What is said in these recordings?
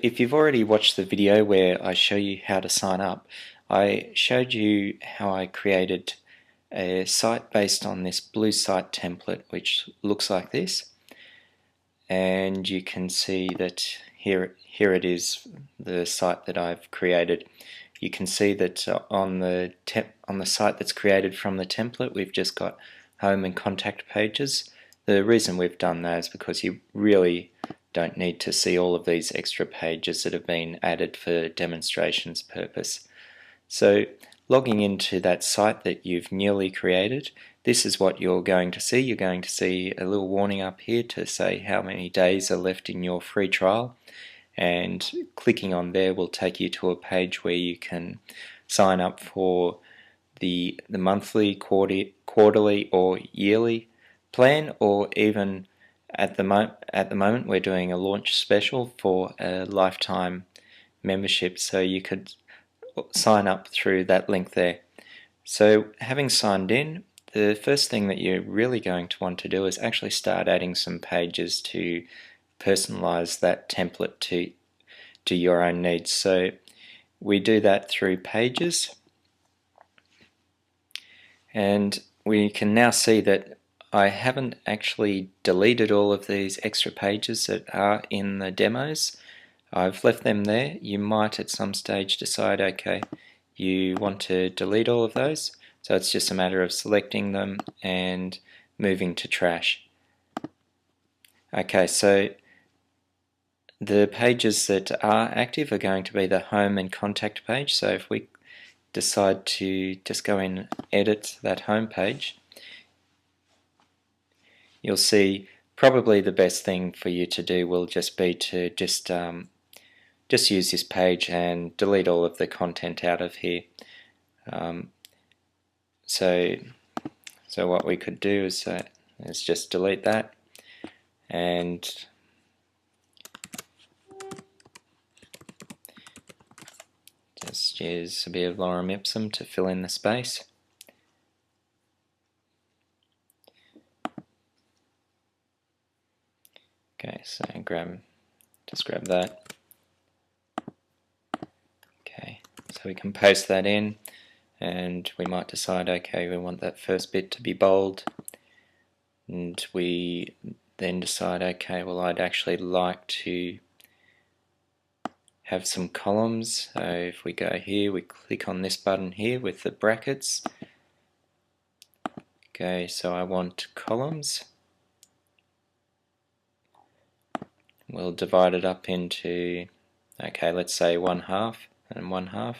If you've already watched the video where I show you how to sign up, I showed you how I created a site based on this blue site template, which looks like this. And you can see that here it is, the site that I've created. You can see that on the site that's created from the template, we've just got home and contact pages. The reason we've done that is because you really don't need to see all of these extra pages that have been added for demonstrations purpose. So logging into that site that you've newly created, this is what you're going to see. You're going to see a little warning up here to say how many days are left in your free trial, and clicking on there will take you to a page where you can sign up for the monthly, quarterly or yearly plan, or even at the moment we're doing a launch special for a lifetime membership, so you could sign up through that link there. So having signed in, the first thing that you're really going to want to do is actually start adding some pages to personalize that template to your own needs. So we do that through pages, and we can now see that I haven't actually deleted all of these extra pages that are in the demos. I've left them there. You might at some stage decide, okay, you want to delete all of those, so it's just a matter of selecting them and moving to trash. Okay, so the pages that are active are going to be the home and contact page. So if we decide to just go in and edit that home page, you'll see probably the best thing for you to do will just be to just use this page and delete all of the content out of here. So what we could do is just delete that, and just use a bit of lorem ipsum to fill in the space. Okay, so just grab that. Okay, so we can paste that in, and we might decide, okay, we want that first bit to be bold, and we then decide, okay, well, I'd actually like to have some columns. So if we go here, we click on this button here with the brackets. Okay, so I want columns. We'll divide it up into, okay, let's say 1/2 and 1/2.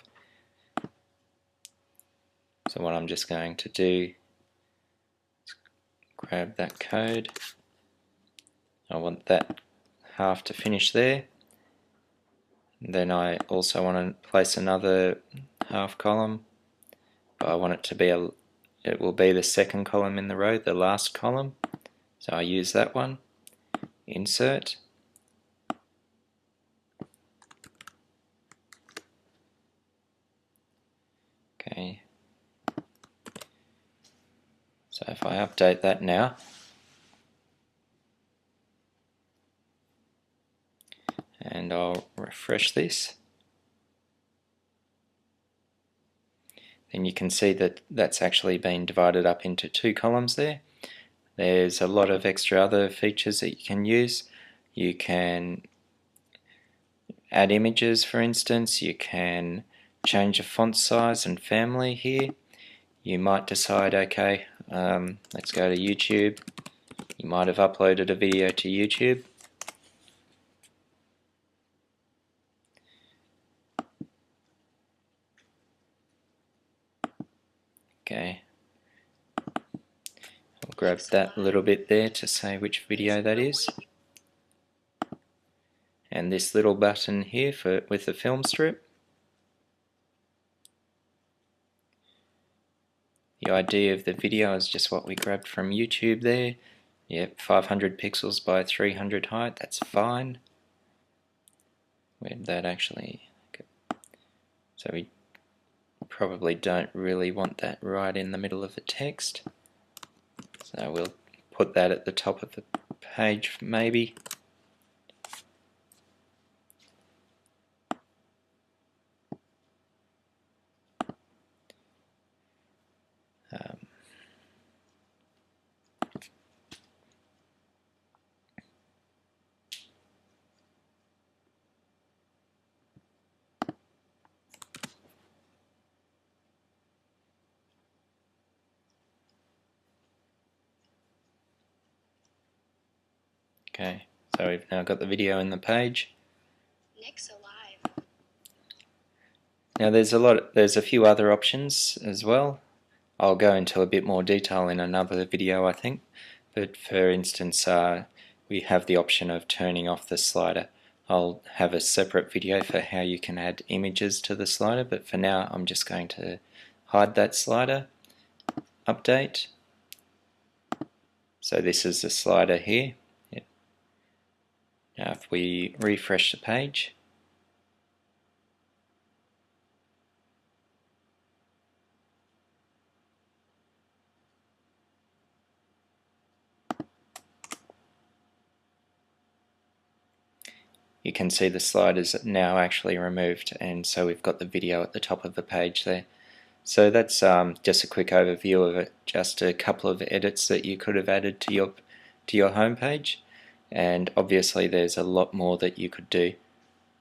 So what I'm just going to do is grab that code. I want that half to finish there. And then I also want to place another half column, but I want it to be it will be the second column in the row, the last column. So I use that one. Insert. Okay. So if I update that now, and I'll refresh this, then you can see that that's actually been divided up into 2 columns there. There's a lot of extra other features that you can use. You can add images, for instance. You can change the font size and family here. You might decide, okay, let's go to YouTube. You might have uploaded a video to YouTube. Okay, I'll grab that little bit there to say which video that is. And this little button here with the film strip. The idea of the video is just what we grabbed from YouTube there. Yep, 500 pixels by 300 height, that's fine. Where'd that actually go? So we probably don't really want that right in the middle of the text. So we'll put that at the top of the page maybe. Okay, so we've now got the video in the page. Nick's alive. Now there's a few other options as well. I'll go into a bit more detail in another video, I think. But for instance, we have the option of turning off the slider. I'll have a separate video for how you can add images to the slider, but for now I'm just going to hide that slider. Update. So this is the slider here. Yep. Now if we refresh the page, you can see the sliders now actually removed, and so we've got the video at the top of the page there. So that's just a quick overview of it, just a couple of edits that you could have added to your home page, and obviously there's a lot more that you could do.